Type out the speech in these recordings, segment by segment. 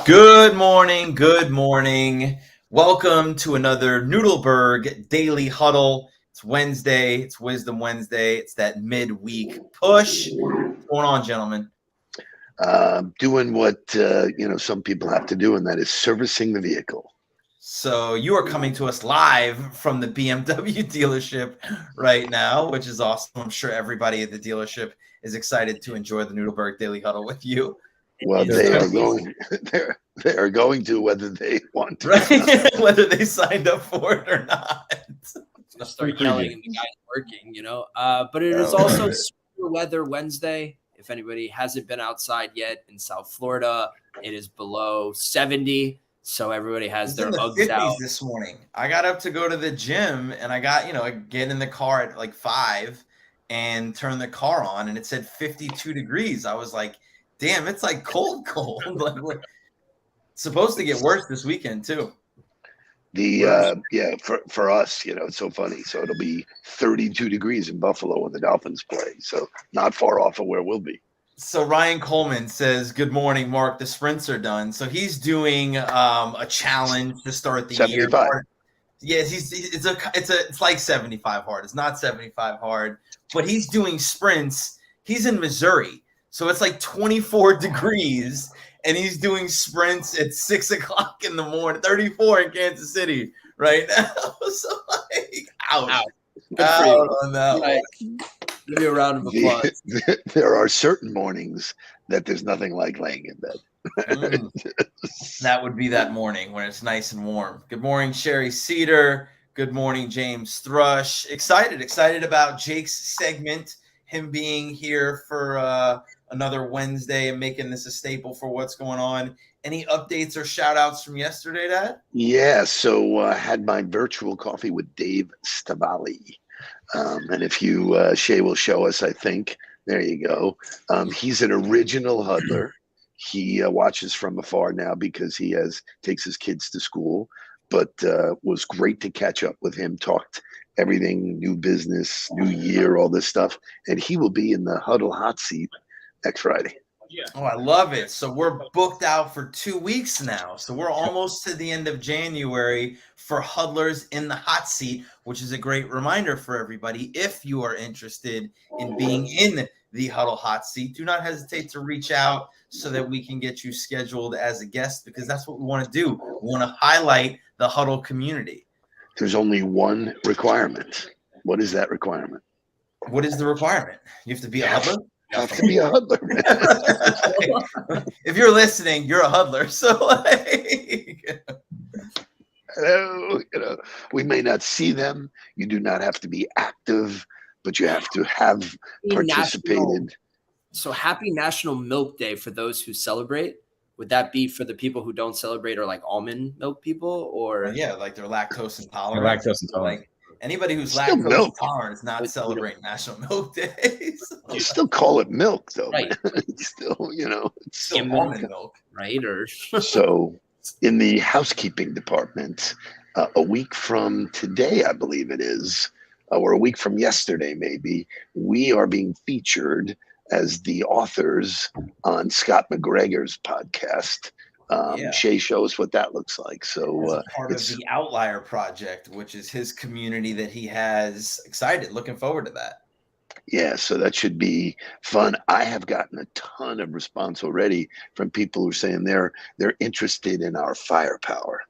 Good morning. Good morning. Welcome to another Nudelberg Daily Huddle. It's Wednesday. It's Wisdom Wednesday. It's that midweek push. What's going on, gentlemen? Doing what some people have to do, and that is servicing the vehicle. So you are coming to us live from the BMW dealership right now, which is awesome. I'm sure everybody at the dealership is excited to enjoy the Nudelberg Daily Huddle with you. Well, they are going. They are going to, whether they want to, right? Whether they signed up for it or not. I'll start yelling and the guy's working, But it is also super weather Wednesday. If anybody hasn't been outside yet in South Florida, it is below 70. So everybody has their Uggs out. This morning, I got up to go to the gym, and I got, get in the car at like 5 and turn the car on, and it said 52 degrees. I was like, damn, it's like cold. Like, we're supposed to get worse this weekend too. For us, it's so funny. So it'll be 32 degrees in Buffalo when the Dolphins play. So not far off of where we'll be. So Ryan Coleman says, "Good morning, Mark. The sprints are done." So he's doing a challenge to start the 75. year. Yes, it's like 75 hard. It's not 75 hard, but he's doing sprints. He's in Missouri, so it's like 24 degrees, and he's doing sprints at 6 o'clock in the morning. 34 in Kansas City right now. So like, ouch. Out on that one. Give me a round of applause. There are certain mornings that there's nothing like laying in bed. That would be that morning when it's nice and warm. Good morning, Sherry Cedar. Good morning, James Thrush. Excited about Jake's segment, him being here for another Wednesday and making this a staple for what's going on. Any updates or shout outs from yesterday, Dad? Yeah, so had my virtual coffee with Dave Stavali. And if you, Shay will show us, I think. There you go. He's an original huddler. He watches from afar now because he takes his kids to school, but was great to catch up with him, talked everything, new business, new year, all this stuff. And he will be in the Huddle hot seat next Friday. Yeah. Oh, I love it. So we're booked out for 2 weeks now. So we're almost to the end of January for Huddlers in the hot seat, which is a great reminder for everybody. If you are interested in being in the Huddle hot seat, do not hesitate to reach out so that we can get you scheduled as a guest, because that's what we want to do. We want to highlight the Huddle community. There's only one requirement. What is that requirement? What is the requirement? You have to be a huddler? You have to be a huddler. If you're listening, you're a huddler. So we may not see them. You do not have to be active, but you have to have participated. So happy National Milk Day for those who celebrate. Would that be for the people who don't celebrate, or like almond milk people, or like they're lactose intolerant? Like anybody who's lactose intolerant is not celebrating National Milk Day. You still call it milk, though. Right. Still, it's still almond milk, right? Or so in the housekeeping department, a week from today, I believe it is, or a week from yesterday, maybe, we are being featured as the authors on Scott McGregor's podcast. Shay, show us what that looks like. So part of the Outlier Project, which is his community that he has. Excited, looking forward to that. Yeah, so that should be fun. I have gotten a ton of response already from people who are saying they're interested in our firepower.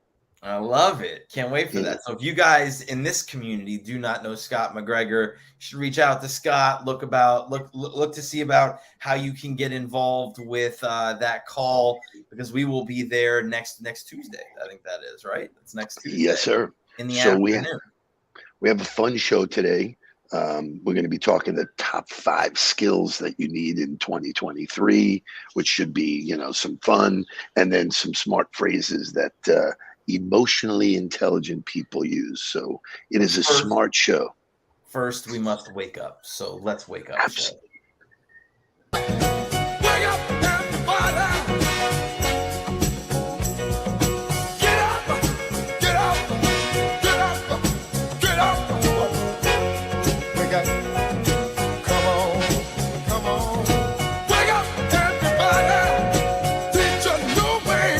I love it. Can't wait for that. So if you guys in this community do not know Scott McGregor, you should reach out to Scott. Look to see about how you can get involved with that call, because we will be there next Tuesday. I think that is right. It's next Tuesday. Yes, sir. In the afternoon. We have a fun show today. We're going to be talking the top 5 skills that you need in 2023, which should be, some fun, and then some smart phrases that emotionally intelligent people use. So it is a smart show. First, we must wake up. So let's wake up. Absolutely. Wake up, everybody. Get up, get up, get up, get up. Wake up. Come on. Wake up, everybody. Teach a new way.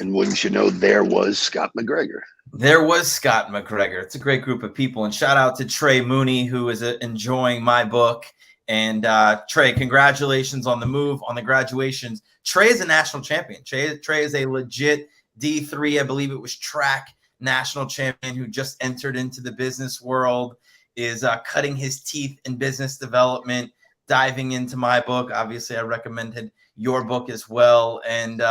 And wouldn't you know, there was Scott McGregor. There was Scott McGregor. It's a great group of people. And shout out to Trey Mooney, who is enjoying my book. And Trey, congratulations on the move, on the graduations. Trey is a national champion. Trey is a legit D3, I believe it was track national champion who just entered into the business world, is cutting his teeth in business development, diving into my book. Obviously, I recommended your book as well, and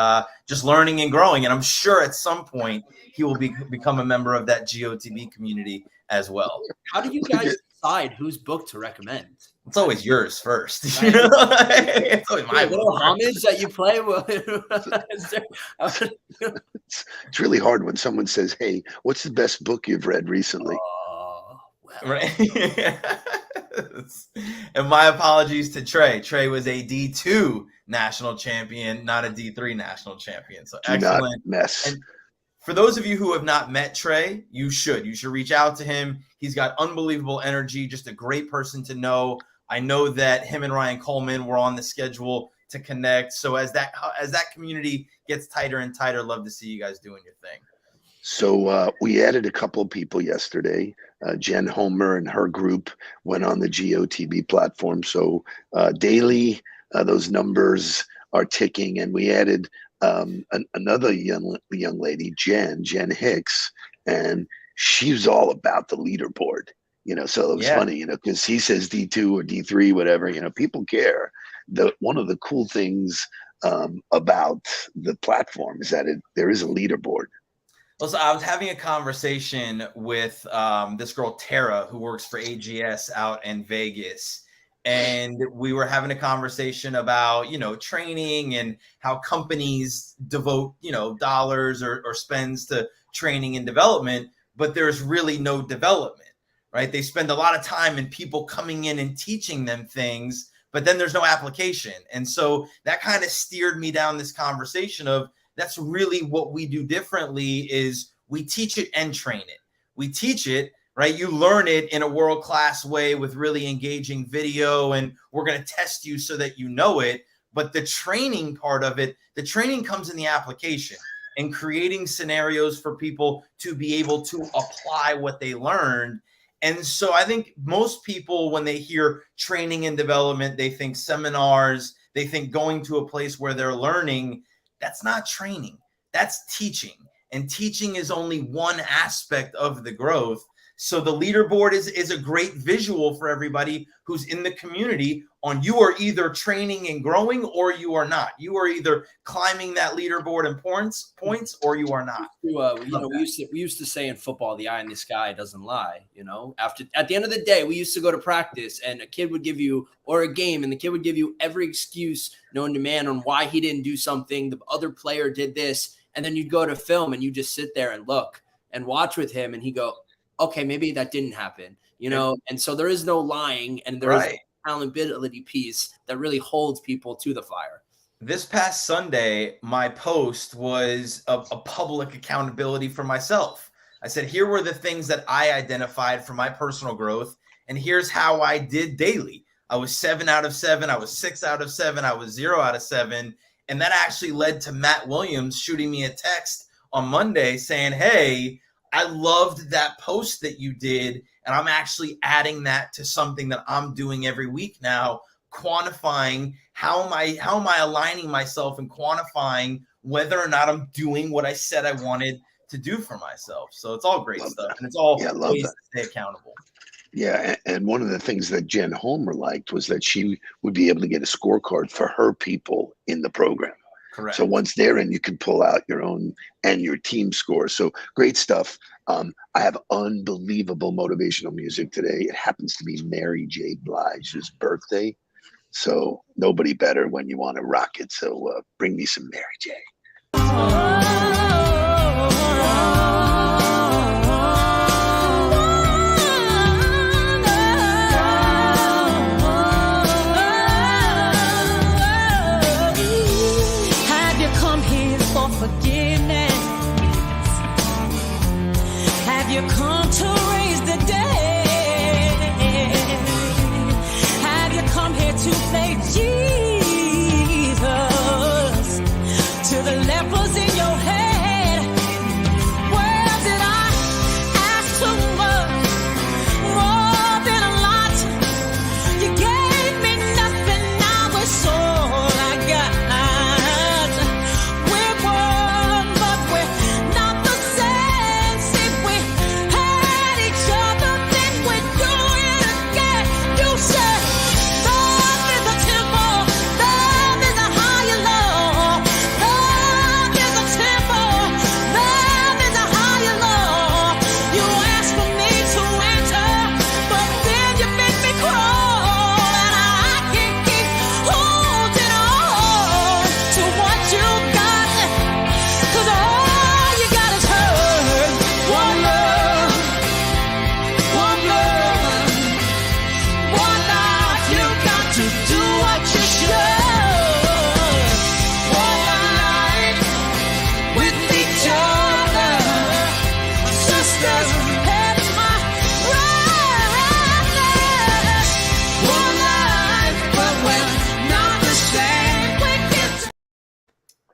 just learning and growing. And I'm sure at some point he will become a member of that GOTB community as well. How do you guys decide whose book to recommend? It's always yours first. Right. It's always my little book. homage that you play. It's really hard when someone says, "Hey, what's the best book you've read recently?" Right. And my apologies to Trey. Trey was a D2 national champion, not a D3 national champion. So Do excellent. not mess. And for those of you who have not met Trey, you should reach out to him. He's got unbelievable energy, just a great person to know. I know that him and Ryan Coleman were on the schedule to connect. So as that community gets tighter and tighter, love to see you guys doing your thing. So we added a couple of people yesterday. Jen Homer and her group went on the GOTB platform. So daily, those numbers are ticking. And we added another young lady, Jen Hicks, and she was all about the leaderboard. So it was funny, because he says D2 or D3, whatever, people care. One of the cool things about the platform is that there is a leaderboard. Well, so I was having a conversation with this girl, Tara, who works for AGS out in Vegas. And we were having a conversation about, training and how companies devote, dollars or spends to training and development, but there's really no development. Right? They spend a lot of time in people coming in and teaching them things, but then there's no application. And so that kind of steered me down this conversation of that's really what we do differently is we teach it and train it. We teach it, right? You learn it in a world-class way with really engaging video, and we're going to test you so that you know it. But the training part of it, the training comes in the application and creating scenarios for people to be able to apply what they learned. And so I think most people, when they hear training and development, they think seminars, they think going to a place where they're learning. That's not training. That's teaching. And teaching is only one aspect of the growth. So the leaderboard is a great visual for everybody who's in the community on you are either training and growing or you are not. You are either climbing that leaderboard and points or you are not. We used to say in football, the eye in the sky doesn't lie. At the end of the day, we used to go to practice and a kid would give you, or a game, and the kid would give you every excuse known to man on why he didn't do something. The other player did this. And then you'd go to film and you just sit there and look and watch with him. And he'd go, okay, maybe that didn't happen, and so there is no lying, and there is a accountability piece that really holds people to the fire. This past Sunday, my post was a public accountability for myself. I said, here were the things that I identified for my personal growth, and here's how I did daily. I was 7 out of 7. I was 6 out of 7. I was 0 out of 7. And that actually led to Matt Williams shooting me a text on Monday saying, hey, I loved that post that you did, and I'm actually adding that to something that I'm doing every week now, quantifying how am I aligning myself and quantifying whether or not I'm doing what I said I wanted to do for myself. So it's all great stuff, and it's all ways to stay accountable. Yeah, and one of the things that Jen Homer liked was that she would be able to get a scorecard for her people in the program. Correct. So once they're in, you can pull out your own and your team score. So great stuff. I have unbelievable motivational music today. It happens to be Mary J. Blige's birthday. So nobody better when you want to rock it. So bring me some Mary J. You come to raise the dead. Have you come here to play Jesus to the lepers in your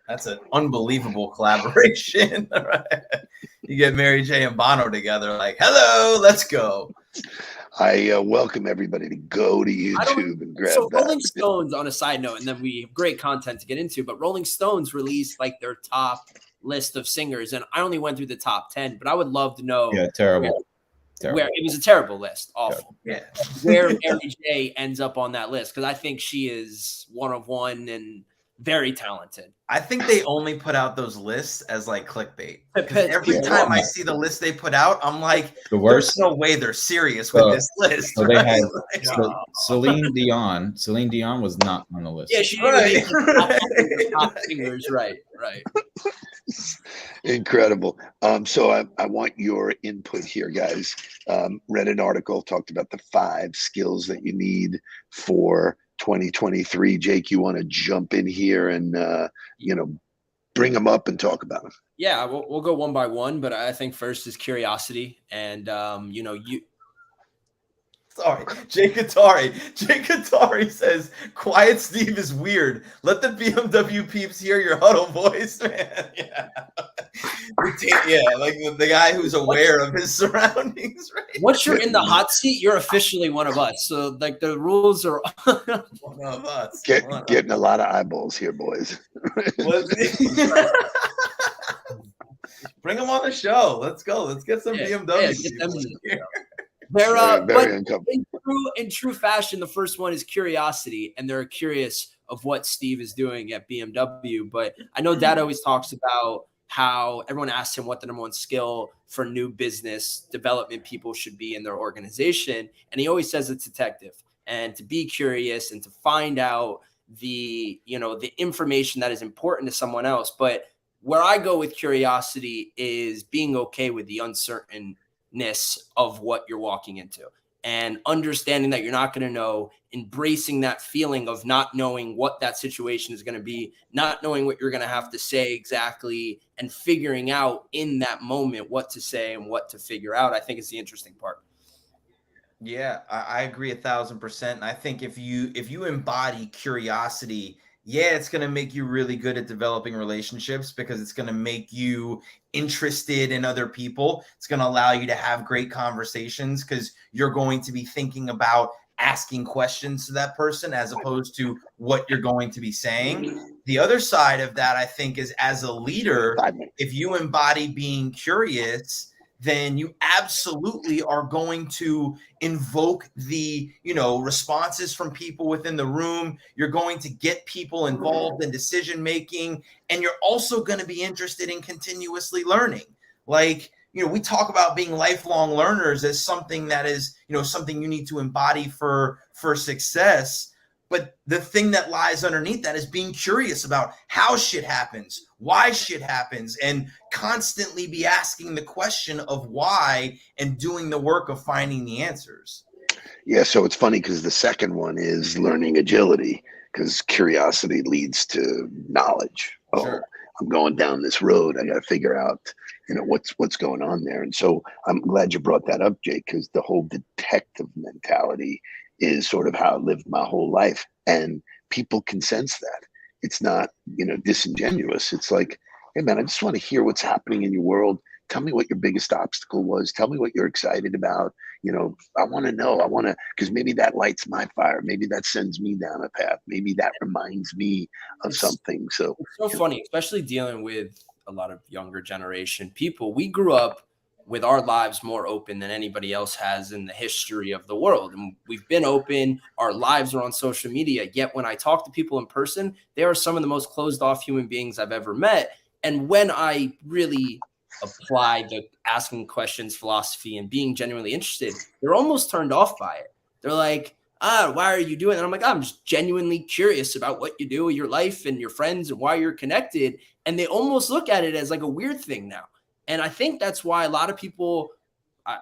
That's an unbelievable collaboration. You get Mary J and Bono together, like, hello, let's go. I welcome everybody to go to YouTube and grab So that. Rolling Stones, on a side note, and then we have great content to get into, but Rolling Stones released like their top list of singers, and I only went through the top 10, but I would love to know. Yeah, terrible. Where it was a terrible list, awful. Yeah. Where Mary J ends up on that list, because I think she is one of one and very talented. I think they only put out those lists as like clickbate. Every time I see the list they put out, I'm like, The worst. there's no way they're serious with this list. So they right? had Like, Celine Dion. Celine Dion was not on the list. Yeah, she didn't Right. make the top singers. Right. Incredible. So I want your input here, guys. Read an article, talked about the 5 skills that you need for 2023. Jake, you want to jump in here and bring them up and talk about them? Yeah, we'll go one by one, but I think first is curiosity, and Sorry, Jake Atari says, "Quiet Steve is weird. Let the BMW peeps hear your Huddle voice, man." Yeah, like the guy who's aware of his surroundings. Right. Once you're in the hot seat, you're officially one of us. So like the rules are One of us. Getting a lot of eyeballs here, boys. Bring them on the show. Let's go. Let's get some BMWs. Get them here. They're very but in true fashion, the first one is curiosity, and they're curious of what Steve is doing at BMW. But I know Dad always talks about how everyone asks him what the number one skill for new business development people should be in their organization, and he always says it's detective and to be curious and to find out the information that is important to someone else. But where I go with curiosity is being okay with the uncertainty of what you're walking into and understanding that you're not going to know, embracing that feeling of not knowing what that situation is going to be, not knowing what you're going to have to say exactly, and figuring out in that moment what to say and what to figure out, I think is the interesting part. Yeah, I agree 1,000%. And I think if you embody curiosity, yeah, it's going to make you really good at developing relationships because it's going to make you interested in other people. It's going to allow you to have great conversations because you're going to be thinking about asking questions to that person as opposed to what you're going to be saying. The other side of that, I think, is as a leader, if you embody being curious, then you absolutely are going to invoke the, responses from people within the room. You're going to get people involved in decision making, and you're also going to be interested in continuously learning. Like, we talk about being lifelong learners as something that is, something you need to embody for success. But the thing that lies underneath that is being curious about how shit happens, why shit happens, and constantly be asking the question of why and doing the work of finding the answers. Yeah, so it's funny because the second one is learning agility, because curiosity leads to knowledge. Sure. I'm going down this road. I got to figure out, what's going on there. And so I'm glad you brought that up, Jake, because the whole detective mentality is sort of how I lived my whole life. And people can sense that. It's not, disingenuous. It's like, hey, man, I just want to hear what's happening in your world. Tell me what your biggest obstacle was. Tell me what you're excited about. I want to know. Because maybe that lights my fire. Maybe that sends me down a path. Maybe that reminds me of something. So it's so funny, especially dealing with a lot of younger generation people. We grew up with our lives more open than anybody else has in the history of the world. And we've been open. Our lives are on social media. Yet when I talk to people in person, they are some of the most closed off human beings I've ever met. And when I really apply the asking questions philosophy and being genuinely interested, they're almost turned off by it. They're like, why are you doing it? And I'm like, I'm just genuinely curious about what you do with your life and your friends and why you're connected. And they almost look at it as like a weird thing now. And I think that's why a lot of people,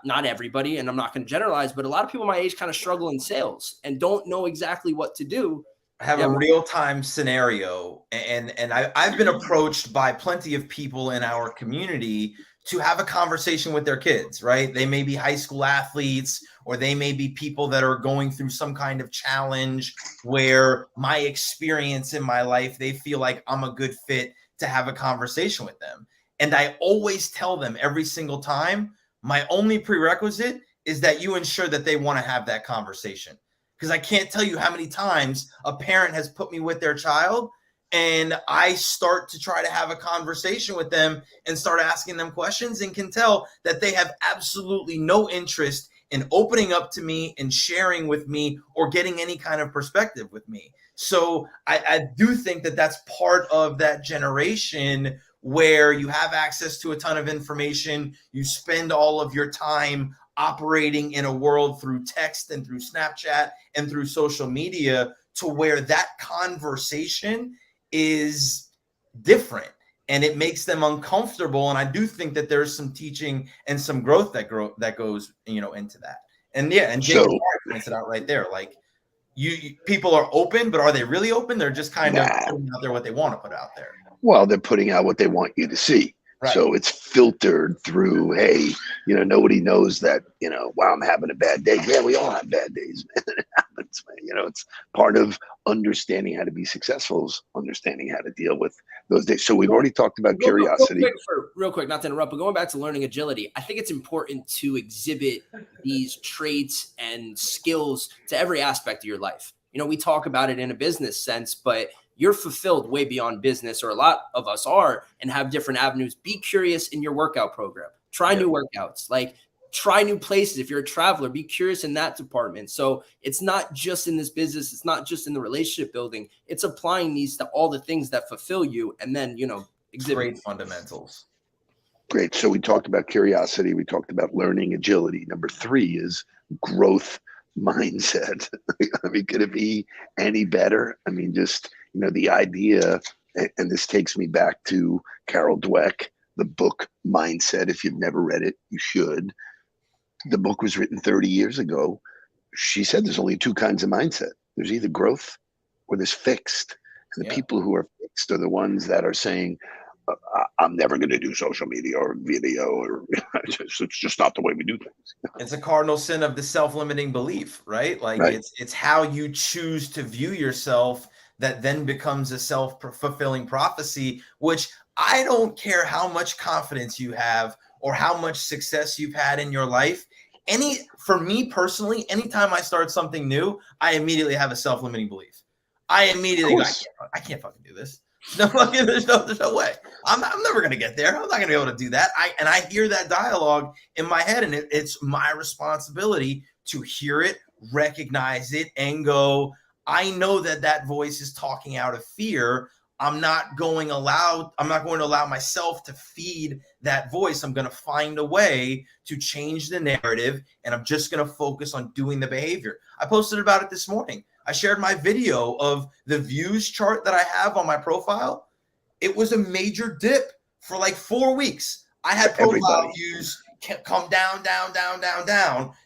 not everybody, and I'm not going to generalize, but a lot of people my age kind of struggle in sales and don't know exactly what to do. I have a real-time scenario, and I've been approached by plenty of people in our community to have a conversation with their kids, right? They may be high school athletes, or they may be people that are going through some kind of challenge where my experience in my life, they feel like I'm a good fit to have a conversation with them. And I always tell them every single time, my only prerequisite is that you ensure that they want to have that conversation. Because I can't tell you how many times a parent has put me with their child and I start to try to have a conversation with them and start asking them questions and can tell that they have absolutely no interest in opening up to me and sharing with me or getting any kind of perspective with me. So I do think that that's part of that generation where you have access to a ton of information. You spend all of your time operating in a world through text and through Snapchat and through social media, to where that conversation is different and it makes them uncomfortable. And I do think that there's some teaching and some growth that goes, into that. And yeah, and Jake points it out right there. Like you people are open, but are they really open? They're just kind of putting out there what they want to put out there. Well, they're putting out what they want you to see. Right. So it's filtered through, hey, nobody knows that, wow, I'm having a bad day. Yeah, we all have bad days, man. It happens, man. It's part of understanding how to be successful, is understanding how to deal with those days. So we've already talked about curiosity. Real quick, not to interrupt, but going back to learning agility, I think it's important to exhibit these traits and skills to every aspect of your life. We talk about it in a business sense, but you're fulfilled way beyond business, or a lot of us are, and have different avenues. Be curious in your workout program. Try new workouts, like try new places. If you're a traveler, be curious in that department. So it's not just in this business. It's not just in the relationship building. It's applying these to all the things that fulfill you, and then, exhibit great fundamentals. Great. So we talked about curiosity. We talked about learning agility. Number 3 is growth mindset. I mean, could it be any better? I mean, just, the idea, and this takes me back to Carol Dweck, the book Mindset. If you've never read it, you should. The book was written 30 years ago. She said there's only 2 kinds of mindset. There's either growth or there's fixed. And the people who are fixed are the ones that are saying, I'm never going to do social media or video, or it's just not the way we do things. It's a cardinal sin of the self-limiting belief, right? Like it's how you choose to view yourself that then becomes a self-fulfilling prophecy, which I don't care how much confidence you have or how much success you've had in your life. For me personally, anytime I start something new, I immediately have a self-limiting belief. I immediately go, I can't fucking do this. There's no way. I'm never going to get there. I'm not going to be able to do that. I hear that dialogue in my head, and it's my responsibility to hear it, recognize it, and go, I know that voice is talking out of fear. I'm not going to allow myself to feed that voice. I'm going to find a way to change the narrative, and I'm just going to focus on doing the behavior. I posted about it this morning. I shared my video of the views chart that I have on my profile. It was a major dip for like 4 weeks. I had profile views come down.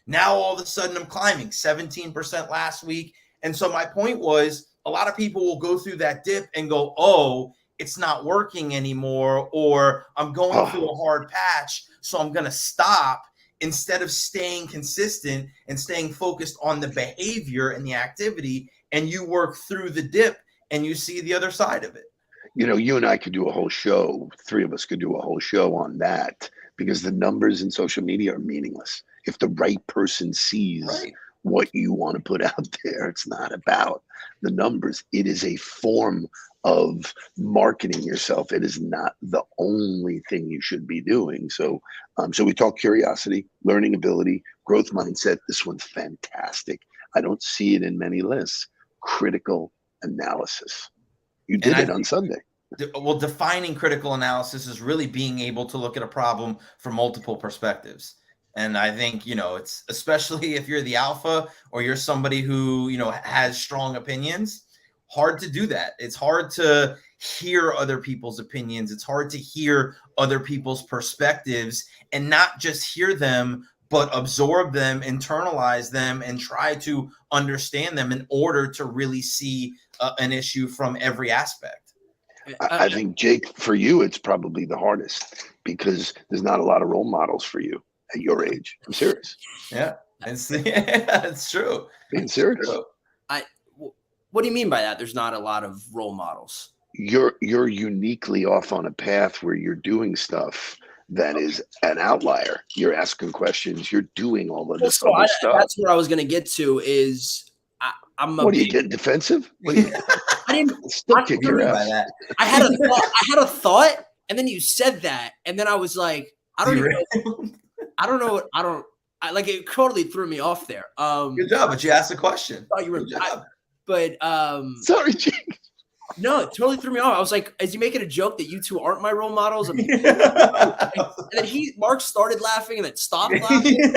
Now all of a sudden I'm climbing 17% last week. And so my point was, a lot of people will go through that dip and go, oh, it's not working anymore, or I'm going through a hard patch, so I'm going to stop, instead of staying consistent and staying focused on the behavior and the activity, and you work through the dip and you see the other side of it. You and I could do a whole show. 3 of us could do a whole show on that, because the numbers in social media are meaningless. If the right person sees what you want to put out there, it's not about the numbers. It is a form of marketing yourself. It is not the only thing you should be doing. So we talk curiosity, learning ability, growth mindset. This one's fantastic. I don't see it in many lists. Critical analysis. You did it on Sunday. Well, defining critical analysis is really being able to look at a problem from multiple perspectives. And I think, it's especially if you're the alpha or you're somebody who, has strong opinions, hard to do that. It's hard to hear other people's opinions. It's hard to hear other people's perspectives and not just hear them, but absorb them, internalize them, and try to understand them in order to really see an issue from every aspect. I think, Jake, for you, it's probably the hardest, because there's not a lot of role models for you at your age. I'm serious. Yeah, it's true. Being serious. What do you mean by that? There's not a lot of role models. you're uniquely off on a path where you're doing stuff that is an outlier. You're asking questions. You're doing all of this other stuff. That's what I was going to get to. I'm a what are you getting defensive? What are you, I didn't still kick your ass. I had a thought, and then you said that, and then I was like, I don't know. Like it totally threw me off there. Good job, but you asked the question. Oh, you were, sorry, Jake. No, it totally threw me off. I was like, is he making a joke that you two aren't my role models? And then Mark started laughing and then stopped laughing.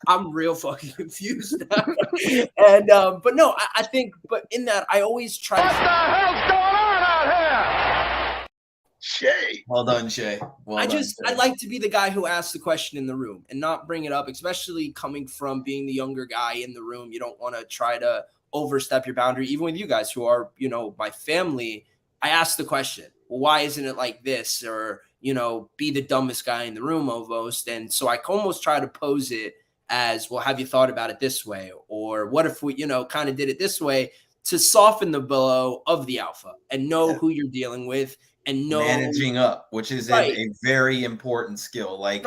I'm real fucking confused. And but no, I think, but in that, I always try. What the hell's going on out here? Shay. Well done, Shay. I like to be the guy who asks the question in the room and not bring it up, especially coming from being the younger guy in the room. You don't want to try to overstep your boundary, even with you guys who are, my family. I ask the question, well, why isn't it like this? Or, be the dumbest guy in the room almost. And so I almost try to pose it as, well, have you thought about it this way? Or what if we, kind of did it this way, to soften the blow of the alpha and know who you're dealing with and know managing up, which is a very important skill. Like,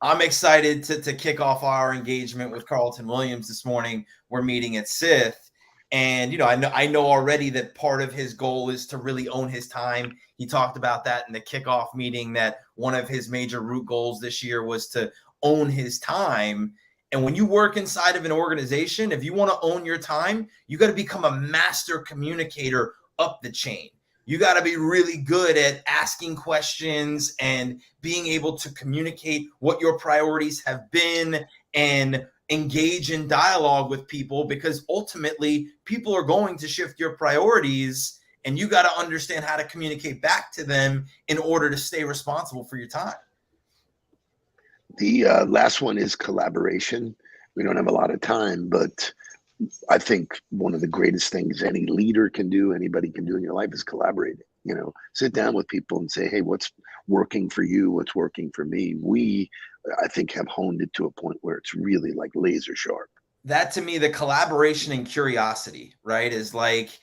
I'm excited to kick off our engagement with Carlton Williams this morning. We're meeting at Sith. And, I know already that part of his goal is to really own his time. He talked about that in the kickoff meeting, that one of his major root goals this year was to own his time. And when you work inside of an organization, if you want to own your time, you got to become a master communicator up the chain. You got to be really good at asking questions and being able to communicate what your priorities have been and engage in dialogue with people, because ultimately people are going to shift your priorities, and you got to understand how to communicate back to them in order to stay responsible for your time. The last one is collaboration. We don't have a lot of time, but I think one of the greatest things any leader can do, anybody can do in your life, is collaborate. Sit down with people and say, hey, what's working for you? What's working for me? We, I think, have honed it to a point where it's really like laser sharp. That, to me, the collaboration and curiosity, right, is like,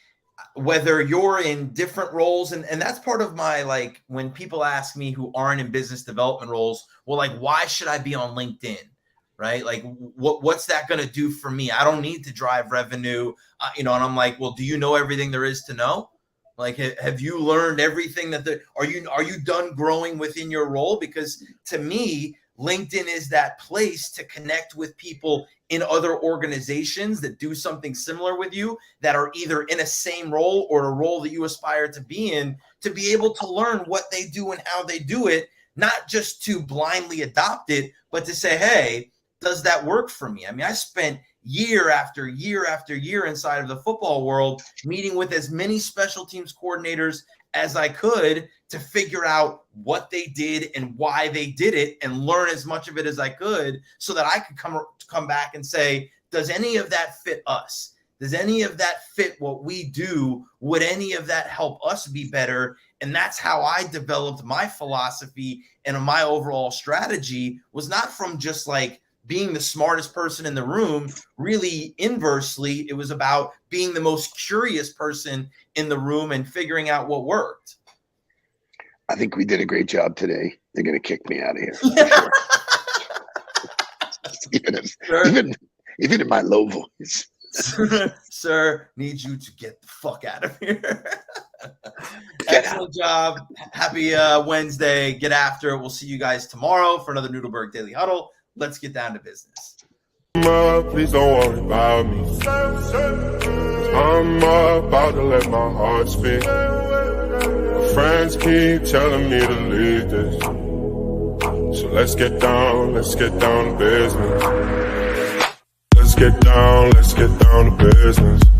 whether you're in different roles, and that's part of my, like, when people ask me who aren't in business development roles, well, like, why should I be on LinkedIn? Right? Like, what's that going to do for me? I don't need to drive revenue, and I'm like, well, do you know everything there is to know? Like, have you learned everything are you done growing within your role? Because to me, LinkedIn is that place to connect with people in other organizations that do something similar with you, that are either in a same role or a role that you aspire to be in, to be able to learn what they do and how they do it, not just to blindly adopt it, but to say, hey, does that work for me? I mean, I spent year after year after year inside of the football world, meeting with as many special teams coordinators as I could to figure out what they did and why they did it, and learn as much of it as I could, so that I could come back and say, does any of that fit us? Does any of that fit what we do? Would any of that help us be better? And that's how I developed my philosophy, and my overall strategy was not from just like being the smartest person in the room. Really, inversely, it was about being the most curious person in the room and figuring out what worked. I think we did a great job today. They're going to kick me out of here. even in my low voice. Sir, need you to get the fuck out of here. Excellent job. Happy Wednesday. Get after it. We'll see you guys tomorrow for another Nudelberg Daily Huddle. Let's get down to business. Please don't worry about me. I'm about to let my heart speak. My friends keep telling me to leave this. So let's get down to business. Let's get down to business.